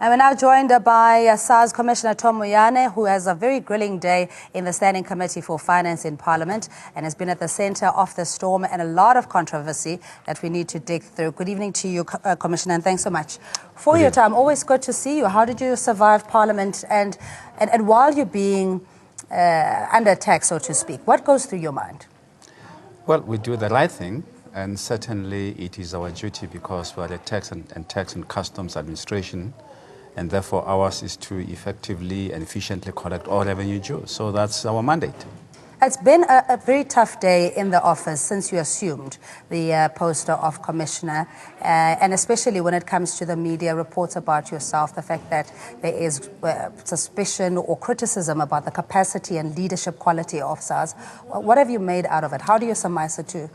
And we're now joined by SARS Commissioner Tom Moyane, who has a very grilling day in the Standing Committee for Finance in Parliament and has been at the centre of the storm and a lot of controversy that we need to dig through. Good evening to you, Commissioner, and thanks so much for your time. Always good to see you. How did you survive Parliament and while you're being under attack, so to speak? What goes through your mind? Well, we do the right thing, and certainly it is our duty because we are the tax and customs administration, and therefore ours is to effectively and efficiently collect all revenue due. So that's our mandate. It's been a very tough day in the office since you assumed the post of Commissioner, and especially when it comes to the media reports about yourself, the fact that there is suspicion or criticism about the capacity and leadership quality of SARS. What have you made out of it? How do you surmise it too?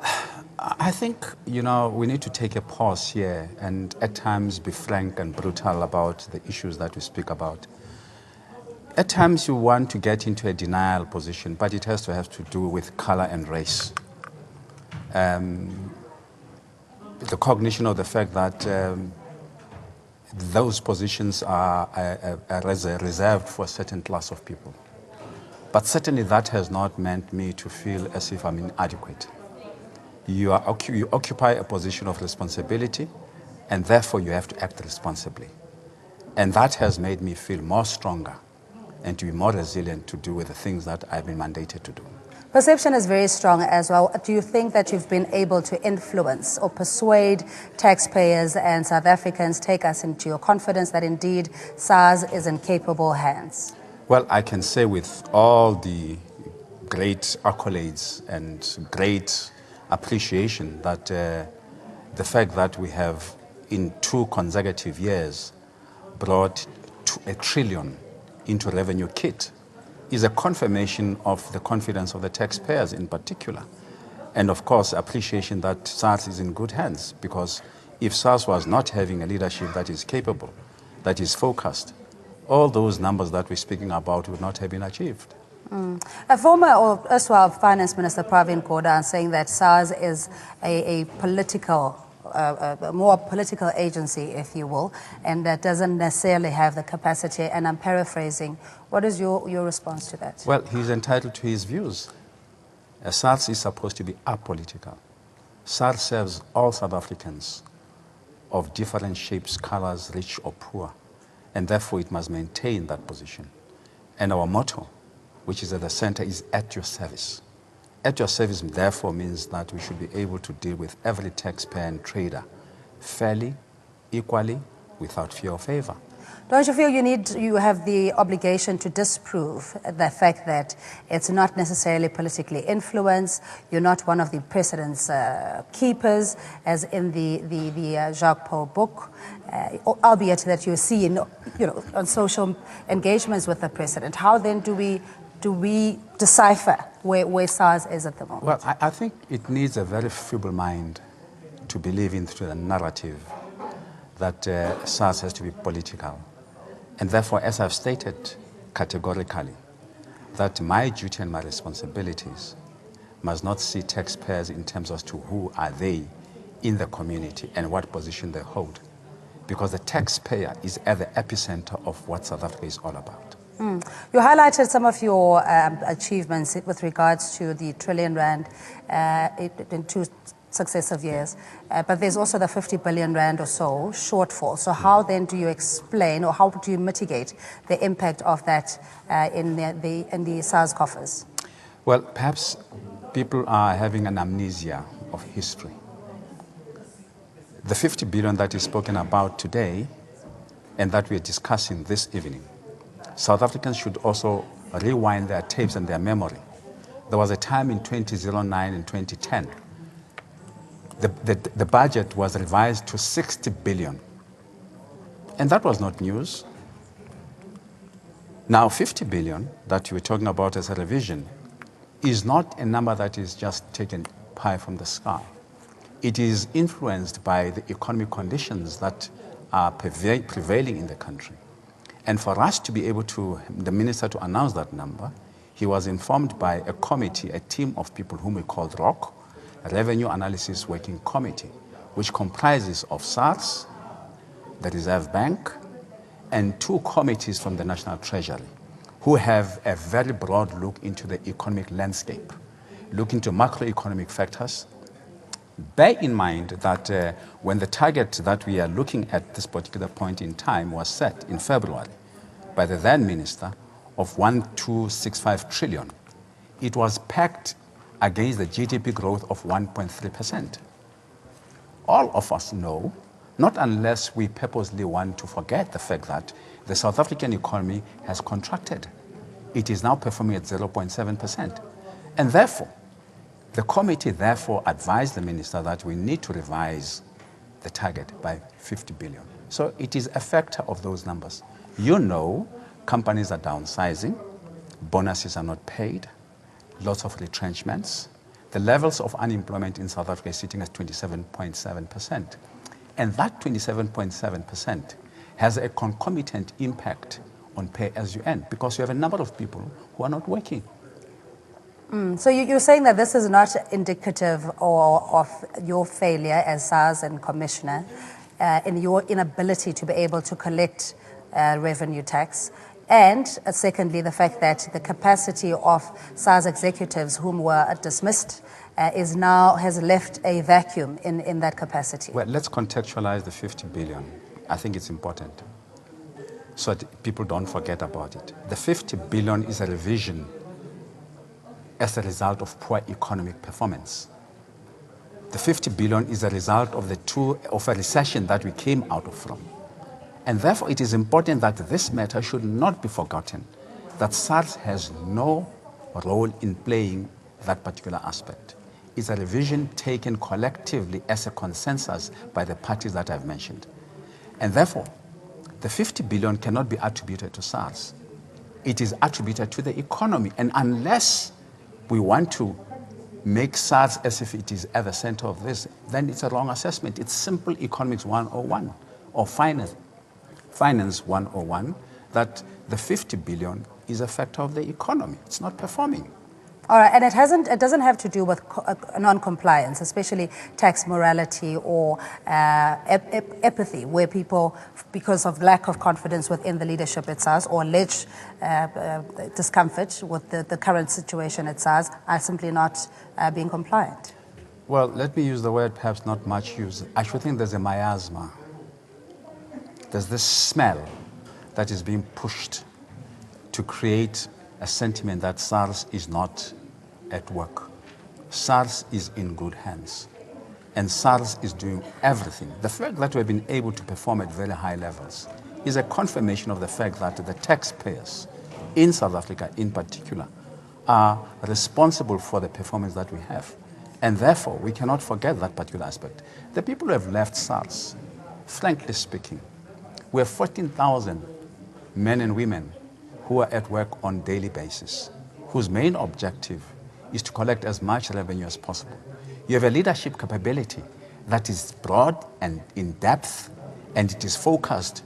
I think, we need to take a pause here and at times be frank and brutal about the issues that we speak about. At times you want to get into a denial position, but it has to have to do with color and race. The cognition of the fact that those positions are reserved for a certain class of people. But certainly that has not meant me to feel as if I'm inadequate. You occupy a position of responsibility, and therefore you have to act responsibly. And that has made me feel more stronger and to be more resilient to do with the things that I've been mandated to do. Perception is very strong as well. Do you think that you've been able to influence or persuade taxpayers and South Africans, take us into your confidence that indeed SARS is in capable hands? Well, I can say with all the great accolades and great appreciation that the fact that we have in 2 consecutive years brought $1 trillion into revenue kit is a confirmation of the confidence of the taxpayers in particular. And of course, appreciation that SARS is in good hands, because if SARS was not having a leadership that is capable, that is focused, all those numbers that we're speaking about would not have been achieved. A former or erstwhile Finance Minister Pravin Gordhan saying that SARS is a political more political agency, if you will, and that doesn't necessarily have the capacity, and I'm paraphrasing. What is your response to that? Well, he's entitled to his views. SARS is supposed to be apolitical. SARS serves all South Africans of different shapes, colors, rich or poor, and therefore it must maintain that position. And our motto, which is at the center, is at your service. At your service, therefore, means that we should be able to deal with every taxpayer and trader fairly, equally, without fear or favor. Don't you feel you have the obligation to disprove the fact that it's not necessarily politically influenced? You're not one of the precedent's keepers, as in the Jacques Paul book, albeit that you're seen, on social engagements with the president. How then do we decipher where SARS is at the moment? Well, I think it needs a very feeble mind to believe into the narrative that SARS has to be political. And therefore, as I've stated categorically, that my duty and my responsibilities must not see taxpayers in terms as to who are they in the community and what position they hold. Because the taxpayer is at the epicenter of what South Africa is all about. You highlighted some of your achievements with regards to the R1 trillion in 2 successive years, but there's also the 50 billion rand or so shortfall. So how then do you explain, or how do you mitigate the impact of that in the SARS coffers? Well, perhaps people are having an amnesia of history. The 50 billion that is spoken about today and that we are discussing this evening, South Africans should also rewind their tapes and their memory. There was a time in 2009 and 2010, the budget was revised to 60 billion. And that was not news. Now 50 billion that you were talking about as a revision is not a number that is just taken pie from the sky. It is influenced by the economic conditions that are prevailing in the country. And for us to be able to, the minister to announce that number, he was informed by a committee, a team of people whom we called ROC, a Revenue Analysis Working Committee, which comprises of SARS, the Reserve Bank, and 2 committees from the National Treasury who have a very broad look into the economic landscape, look into macroeconomic factors. Bear in mind that when the target that we are looking at this particular point in time was set in February by the then minister of 1.265 trillion, it was pegged against the GDP growth of 1.3%. All of us know, not unless we purposely want to forget the fact that the South African economy has contracted. It is now performing at 0.7%. And therefore, the committee therefore advised the minister that we need to revise the target by 50 billion. So it is a factor of those numbers. You know, companies are downsizing, bonuses are not paid, lots of retrenchments. The levels of unemployment in South Africa is sitting at 27.7%. And that 27.7% has a concomitant impact on pay as you earn, because you have a number of people who are not working. So you're saying that this is not indicative of your failure as SARS and Commissioner in your inability to be able to collect revenue tax, and secondly, the fact that the capacity of SARS executives whom were dismissed has left a vacuum in that capacity. Well, let's contextualize the 50 billion. I think it's important so that people don't forget about it. The 50 billion is a revision as a result of poor economic performance. The 50 billion is a result of a recession that we came out of from. And therefore, it is important that this matter should not be forgotten, that SARS has no role in playing that particular aspect. It's a revision taken collectively as a consensus by the parties that I've mentioned. And therefore, the 50 billion cannot be attributed to SARS. It is attributed to the economy. And unless we want to make SARS as if it is at the center of this, then it's a wrong assessment. It's simple economics 101 or finance 101, that the 50 billion is a factor of the economy. It's not performing. All right, and it doesn't have to do with non-compliance, especially tax morality or apathy, where people, because of lack of confidence within the leadership at SARS or alleged discomfort with the current situation at SARS, are simply not being compliant. Well, let me use the word perhaps not much used. I should think there's a miasma. There's this smell that is being pushed to create a sentiment that SARS is not at work. SARS is in good hands, and SARS is doing everything. The fact that we've been able to perform at very high levels is a confirmation of the fact that the taxpayers in South Africa in particular are responsible for the performance that we have. And therefore, we cannot forget that particular aspect. The people who have left SARS, frankly speaking, we have 14,000 men and women who are at work on a daily basis, whose main objective is to collect as much revenue as possible. You have a leadership capability that is broad and in depth, and it is focused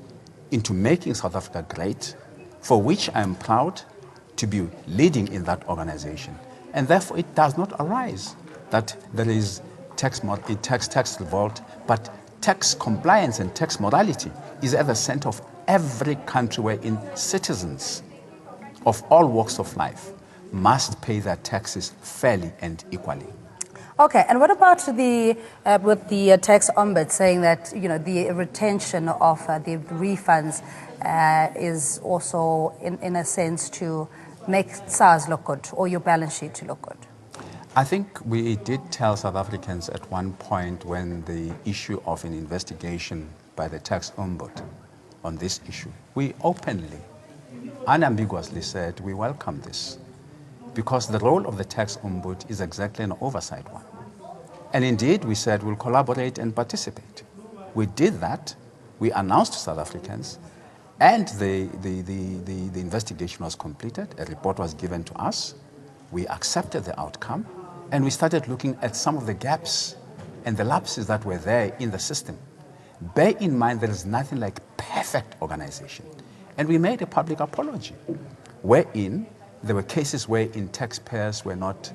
into making South Africa great, for which I am proud to be leading in that organization. And therefore, it does not arise that there is tax revolt, but tax compliance and tax morality is at the center of every country wherein citizens of all walks of life must pay their taxes fairly and equally. Okay, and what about with the tax ombudsman saying that the retention of the refunds is also in a sense to make SARS look good or your balance sheet to look good? I think we did tell South Africans at one point when the issue of an investigation by the tax ombudsman on this issue, we openly, unambiguously said we welcome this, because the role of the tax ombudsman is exactly an oversight one. And indeed, we said we'll collaborate and participate. We did that. We announced to South Africans, and the investigation was completed. A report was given to us. We accepted the outcome, and we started looking at some of the gaps and the lapses that were there in the system. Bear in mind, there is nothing like perfect organization. And we made a public apology, wherein there were cases wherein taxpayers were not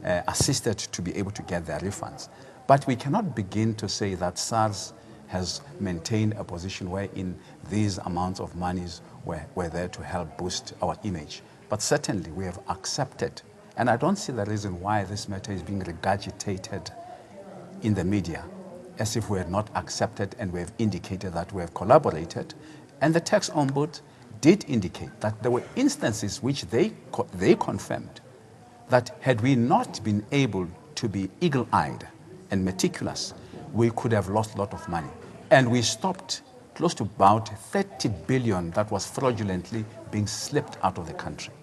assisted to be able to get their refunds. But we cannot begin to say that SARS has maintained a position wherein these amounts of monies were there to help boost our image. But certainly we have accepted, and I don't see the reason why this matter is being regurgitated in the media as if we had not accepted, and we have indicated that we have collaborated. And the tax ombud did indicate that there were instances which they confirmed that had we not been able to be eagle-eyed and meticulous, we could have lost a lot of money. And we stopped close to about 30 billion that was fraudulently being slipped out of the country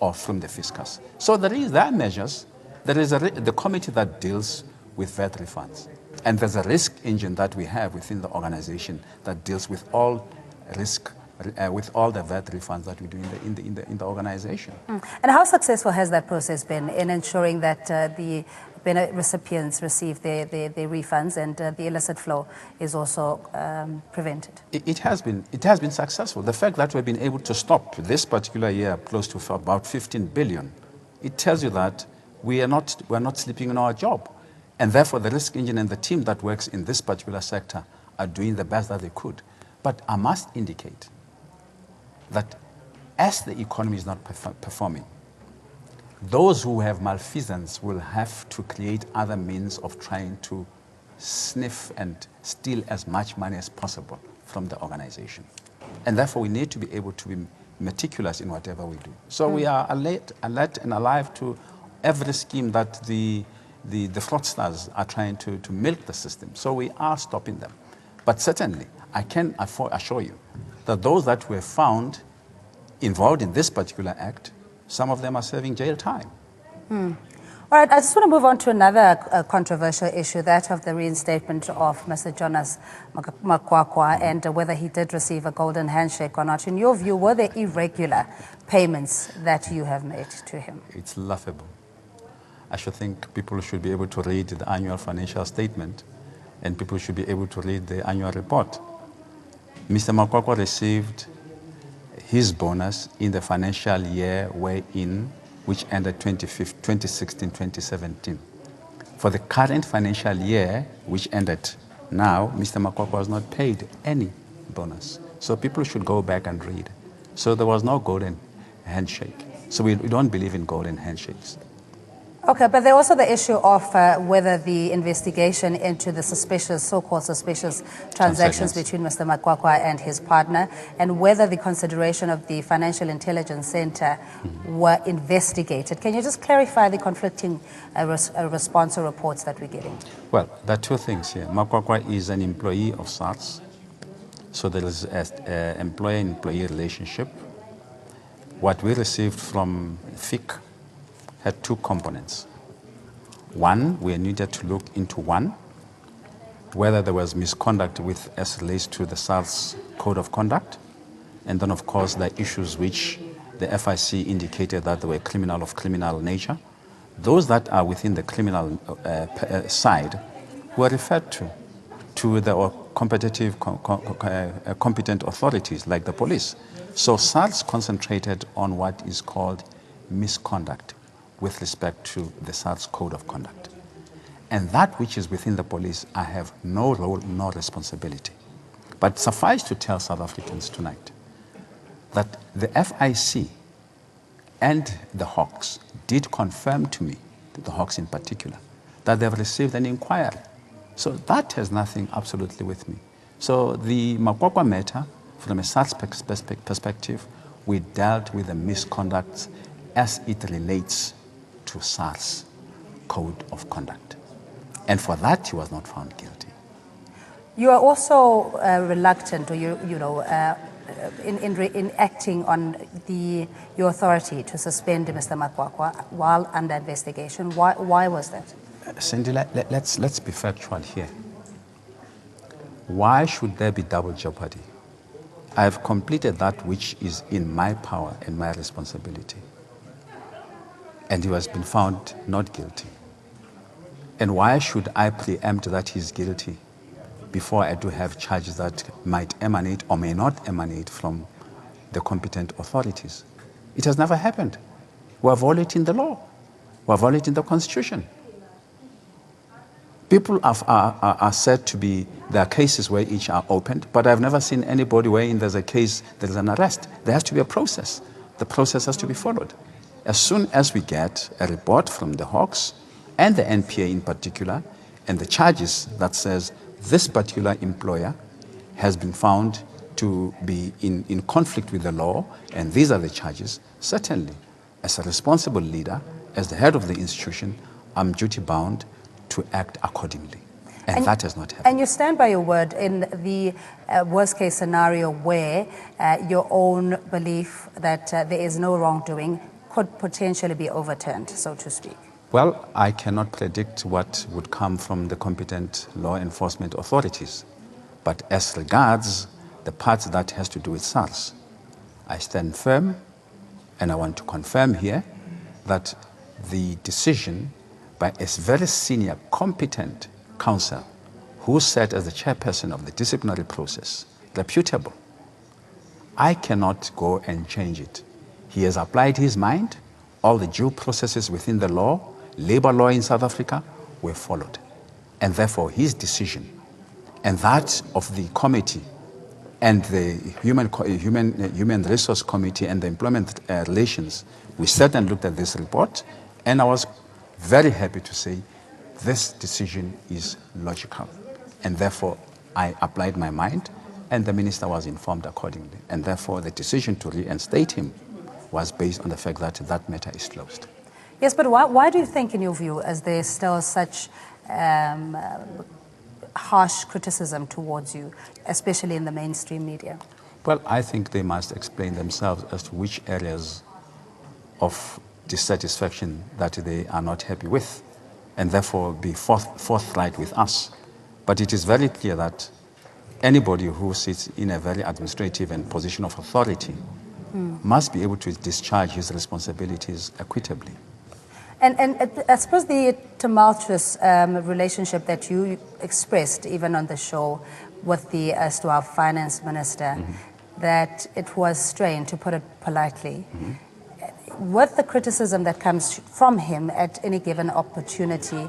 or from the fiscus. So there are measures. There is the committee that deals with VAT refunds. And there's a risk engine that we have within the organization that deals with all risk, with all the VAT refunds that we do in the organization. And how successful has that process been in ensuring that the recipients receive their refunds and the illicit flow is also prevented? It has been successful. The fact that we've been able to stop this particular year close to about 15 billion, it tells you that we're not sleeping on our job. And therefore, the risk engine and the team that works in this particular sector are doing the best that they could. But I must indicate that as the economy is not performing, those who have malfeasance will have to create other means of trying to sniff and steal as much money as possible from the organization. And therefore, we need to be able to be meticulous in whatever we do. So we are alert and alive to every scheme that the fraudsters are trying to milk the system. So we are stopping them. But certainly, I can assure you that those that were found involved in this particular act, some of them are serving jail time. All right, I just want to move on to another controversial issue, that of the reinstatement of Mr. Jonas Makwakwa and whether he did receive a golden handshake or not. In your view, were there irregular payments that you have made to him? It's laughable. I should think people should be able to read the annual financial statement and people should be able to read the annual report. Mr. Makwakwa received his bonus in the financial year which ended 2016-2017. For the current financial year, which ended now, Mr. Makwakwa was not paid any bonus. So people should go back and read. So there was no golden handshake. So we don't believe in golden handshakes. Okay, but there's also the issue of whether the investigation into the so-called suspicious transactions between Mr. Makwakwa and his partner, and whether the consideration of the Financial Intelligence Center were investigated. Can you just clarify the conflicting response or reports that we're getting? Well, there are two things here. Makwakwa is an employee of SARS, so there is an employer-employee relationship. What we received from FIC had two components. One, we needed to look into whether there was misconduct as relates to the SARS Code of Conduct, and then of course the issues which the FIC indicated that they were of criminal nature. Those that are within the criminal side were referred to the competent authorities like the police. So SARS concentrated on what is called misconduct with respect to the SARS Code of Conduct. And that which is within the police, I have no role, no responsibility. But suffice to tell South Africans tonight that the FIC and the Hawks did confirm to me, the Hawks in particular, that they've received an inquiry. So that has nothing absolutely with me. So the Makwakwa matter, from a SARS perspective, we dealt with the misconduct as it relates to SARS Code of Conduct. And for that, he was not found guilty. You are also reluctant, or in acting on your authority to suspend Mr. Makwakwa while under investigation. Why was that? Cindy, let's be factual here. Why should there be double jeopardy? I have completed that which is in my power and my responsibility. And he has been found not guilty. And why should I preempt that he's guilty before I do have charges that might emanate or may not emanate from the competent authorities? It has never happened. We're violating the law. We're violating the Constitution. People are said to be, there are cases where each are opened, but I've never seen anybody wherein there's a case, there's an arrest. There has to be a process. The process has to be followed. As soon as we get a report from the Hawks and the NPA in particular, and the charges that says this particular employer has been found to be in conflict with the law, and these are the charges, certainly, as a responsible leader, as the head of the institution, I'm duty-bound to act accordingly. And that has not happened. And you stand by your word in the worst-case scenario where your own belief that there is no wrongdoing could potentially be overturned, so to speak. Well, I cannot predict what would come from the competent law enforcement authorities. But as regards the part that has to do with SARS, I stand firm, and I want to confirm here that the decision by a very senior, competent counsel who sat as the chairperson of the disciplinary process, reputable, I cannot go and change it. He has applied his mind. All the due processes within the law, labor law in South Africa, were followed. And therefore, his decision and that of the committee and the Human Resource Committee and the Employment Relations, we sat and looked at this report, and I was very happy to say this decision is logical. And therefore, I applied my mind, and the minister was informed accordingly. And therefore, the decision to reinstate him was based on the fact that that matter is closed. Yes, but why do you think, in your view, as there's still such harsh criticism towards you, especially in the mainstream media? Well, I think they must explain themselves as to which areas of dissatisfaction that they are not happy with, and therefore be forthright with us. But it is very clear that anybody who sits in a very administrative and position of authority must be able to discharge his responsibilities equitably. And I suppose the tumultuous relationship that you expressed even on the show with the our finance minister, that it was strained, to put it politely. With the criticism that comes from him at any given opportunity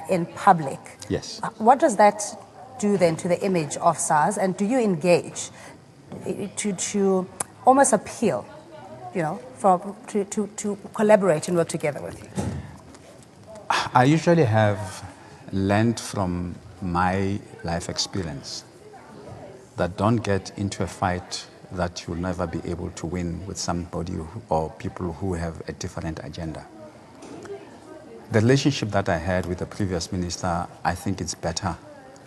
in public, yes, what does that do then to the image of SARS? And do you engage to almost appeal, to collaborate and work together with you? I usually have learned from my life experience that don't get into a fight that you'll never be able to win with somebody or people who have a different agenda. The relationship that I had with the previous minister, I think it's better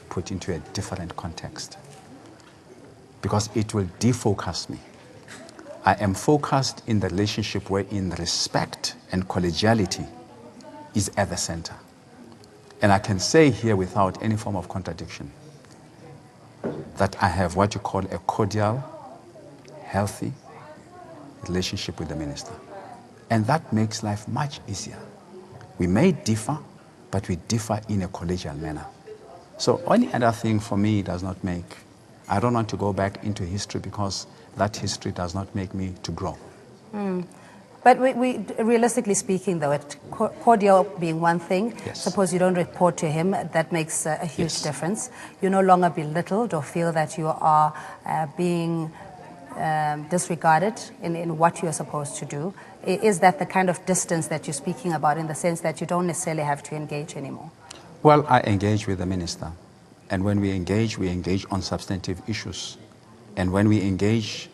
put into a different context because it will defocus me. I am focused in the relationship wherein respect and collegiality is at the center. And I can say here without any form of contradiction that I have what you call a cordial, healthy relationship with the minister. And that makes life much easier. We may differ, but we differ in a collegial manner. So any other thing for me does not make, I don't want to go back into history because that history does not make me to grow. But we realistically speaking, though, cordial being one thing, yes. Suppose you don't report to him, that makes a huge difference. You no longer belittled or feel that you are being disregarded in what you are supposed to do. Is that the kind of distance that you're speaking about, in the sense that you don't necessarily have to engage anymore? Well, I engage with the minister. And when we engage on substantive issues. And when we engage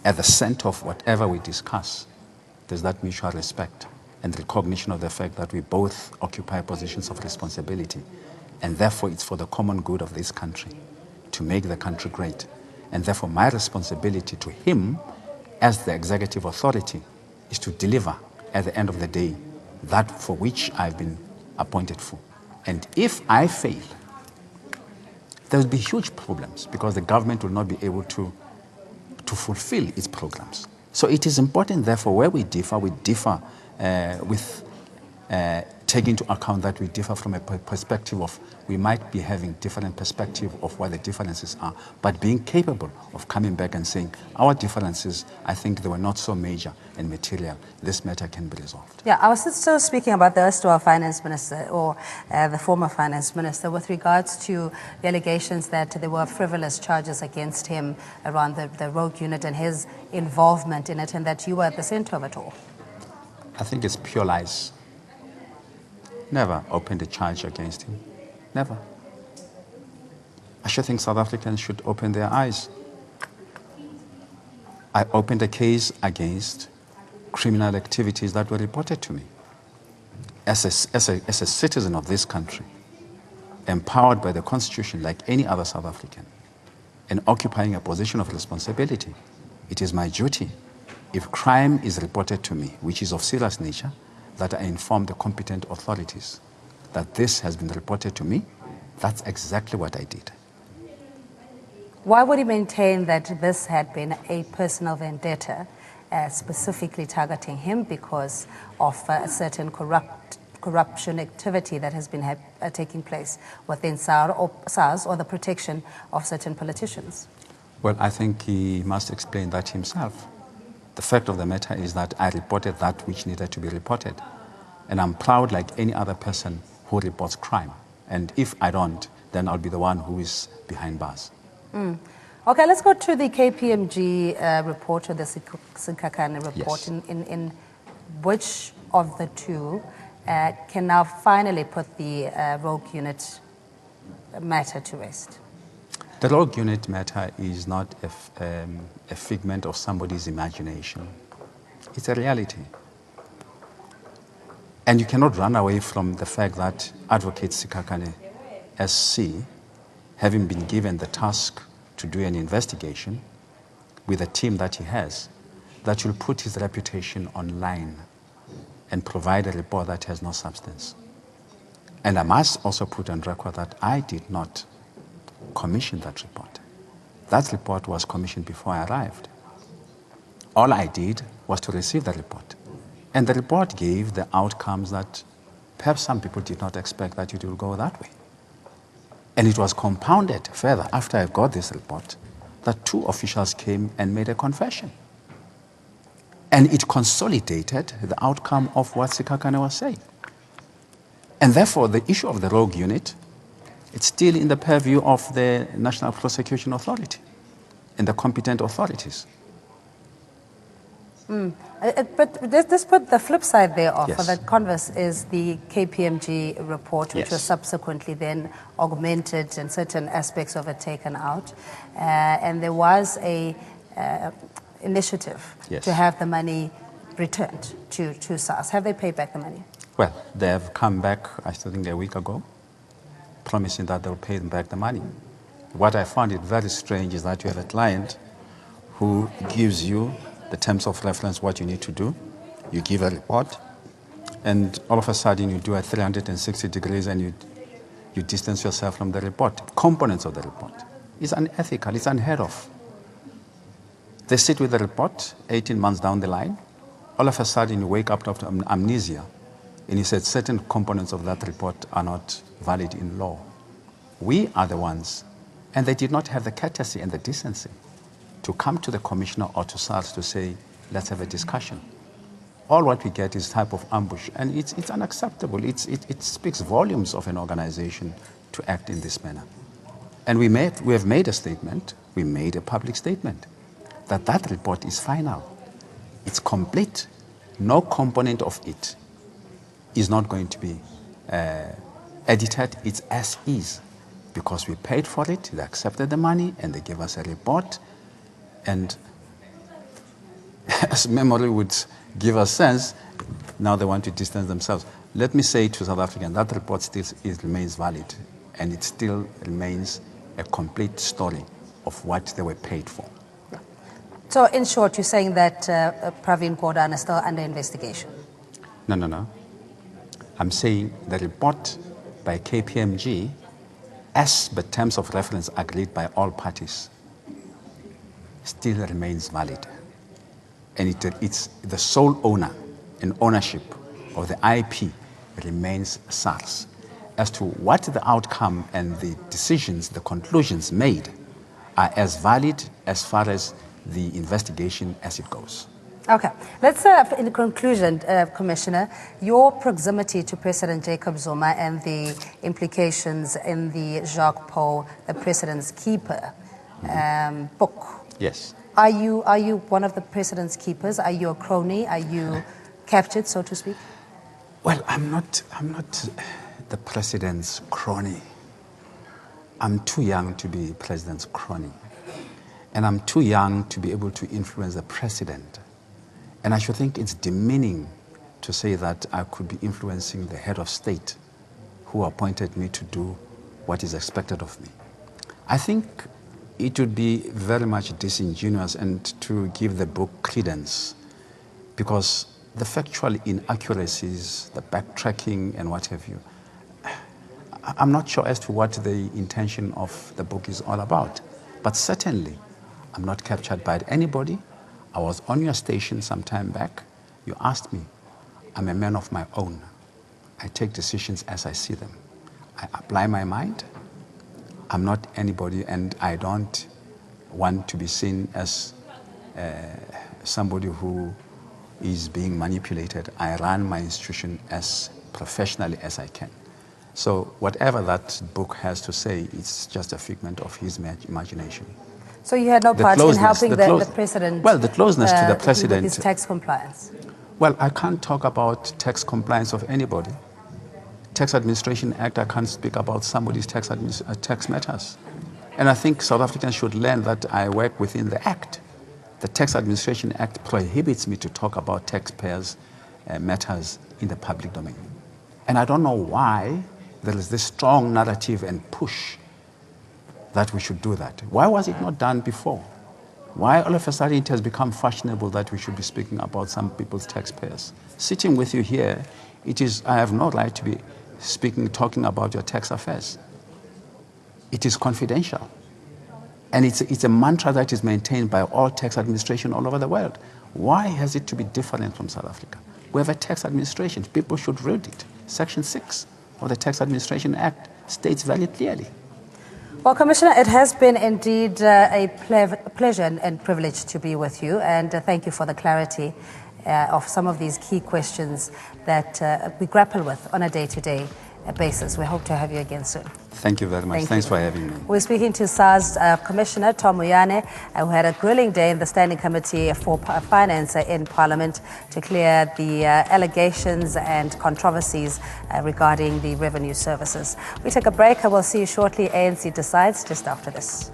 at the center of whatever we discuss, there's that mutual respect and recognition of the fact that we both occupy positions of responsibility. And therefore, it's for the common good of this country to make the country great. And therefore, my responsibility to him as the executive authority is to deliver at the end of the day that for which I've been appointed for. And if I fail, there will be huge problems because the government will not be able to fulfill its programs. So it is important, therefore, where we differ with take into account that we differ from a perspective of, we might be having different perspective of what the differences are, but being capable of coming back and saying, our differences, I think they were not so major and material. This matter can be resolved. Yeah, I was still speaking about the erstwhile finance minister, or the former finance minister, with regards to the allegations that there were frivolous charges against him around the rogue unit and his involvement in it, and that you were at the center of it all. I think it's pure lies. Never opened a charge against him. Never. I should think South Africans should open their eyes. I opened a case against criminal activities that were reported to me. As a citizen of this country, empowered by the Constitution like any other South African, and occupying a position of responsibility, it is my duty, if crime is reported to me, which is of serious nature, that I inform the competent authorities that this has been reported to me. That's exactly what I did. Why would he maintain that this had been a personal vendetta, specifically targeting him because of a certain corruption activity that has been taking place within SARS, or the protection of certain politicians? Well, I think he must explain that himself. The fact of the matter is that I reported that which needed to be reported. And I'm proud like any other person who reports crime. And if I don't, then I'll be the one who is behind bars. Okay, let's go to the KPMG report, or the Sikhakhane report. Yes. In which of the two can now finally put the rogue unit matter to rest? The rogue unit matter is not a figment of somebody's imagination. It's a reality. And you cannot run away from the fact that Advocate Sikhakhane, SC, having been given the task to do an investigation with a team that he has, that will put his reputation online and provide a report that has no substance. And I must also put on record that I did not commission that report. That report was commissioned before I arrived. All I did was to receive the report. And the report gave the outcomes that perhaps some people did not expect that it will go that way. And it was compounded further after I got this report that two officials came and made a confession. And it consolidated the outcome of what Sikhakhane was saying. And therefore, the issue of the rogue unit, it's still in the purview of the National Prosecution Authority and the competent authorities. But let's put the flip side there off. Yes. For that converse is the KPMG report, which Yes. was subsequently then augmented and certain aspects of it taken out. And there was a initiative Yes. to have the money returned to SARS. Have they paid back the money? Well, they have come back, I think a week ago, promising that they'll pay them back the money. What I found it very strange is that you have a client who gives you the terms of reference, what you need to do. You give a report, and all of a sudden you do a 360 degrees and you distance yourself from the report. Components of the report. It's unethical, it's unheard of. They sit with the report 18 months down the line. All of a sudden you wake up after amnesia, and you said certain components of that report are not valid in law. We are the ones, and they did not have the courtesy and the decency to come to the commissioner or to SARS to say, let's have a discussion. All what we get is type of ambush, and it's unacceptable. It speaks volumes of an organization to act in this manner. And we have made a statement, we made a public statement, that report is final. It's complete. No component of it is not going to be edited. It's as is, because we paid for it, they accepted the money, and they gave us a report. And as memory would give us sense, now they want to distance themselves. Let me say to South Africans, that report still remains valid, and it still remains a complete story of what they were paid for. So in short, you're saying that Pravin Gordhan is still under investigation? No. I'm saying the report by KPMG, as the terms of reference agreed by all parties, still remains valid. And it's the sole owner and ownership of the IP remains SARS. As to what the outcome and the decisions, the conclusions made are as valid as far as the investigation as it goes. Okay. Let's, in conclusion, Commissioner, your proximity to President Jacob Zuma and the implications in the Jacques Paul, the President's Keeper book. Yes. Are you one of the President's keepers? Are you a crony? Are you captured, so to speak? Well, I'm not the President's crony. I'm too young to be President's crony. And I'm too young to be able to influence the President. And I should think it's demeaning to say that I could be influencing the head of state who appointed me to do what is expected of me. I think it would be very much disingenuous and to give the book credence, because the factual inaccuracies, the backtracking and what have you, I'm not sure as to what the intention of the book is all about. But certainly, I'm not captured by anybody. I was on your station some time back. You asked me. I'm a man of my own. I take decisions as I see them. I apply my mind. I'm not anybody, and I don't want to be seen as somebody who is being manipulated. I run my institution as professionally as I can. So whatever that book has to say, it's just a figment of his imagination. So you had no part in helping the President? Well, the closeness to the President. With his tax compliance? Well, I can't talk about tax compliance of anybody. Tax Administration Act, I can't speak about somebody's tax matters. And I think South Africans should learn that I work within the Act. The Tax Administration Act prohibits me to talk about taxpayers' matters in the public domain. And I don't know why there is this strong narrative and push that we should do that. Why was it not done before? Why all of a sudden it has become fashionable that we should be speaking about some people's taxpayers? Sitting with you here, I have no right to be talking about your tax affairs. It is confidential. And it's a mantra that is maintained by all tax administration all over the world. Why has it to be different from South Africa? We have a tax administration. People should read it. Section 6 of the Tax Administration Act states very clearly. Well, Commissioner, it has been indeed a pleasure and privilege to be with you, and thank you for the clarity of some of these key questions that we grapple with on a day-to-day basis. We hope to have you again soon. Thank you very much. Thanks for having me. We're speaking to SARS Commissioner Tom Moyane, who had a grilling day in the Standing Committee for Finance in Parliament to clear the allegations and controversies regarding the revenue services. We take a break. I will see you shortly. ANC Decides just after this.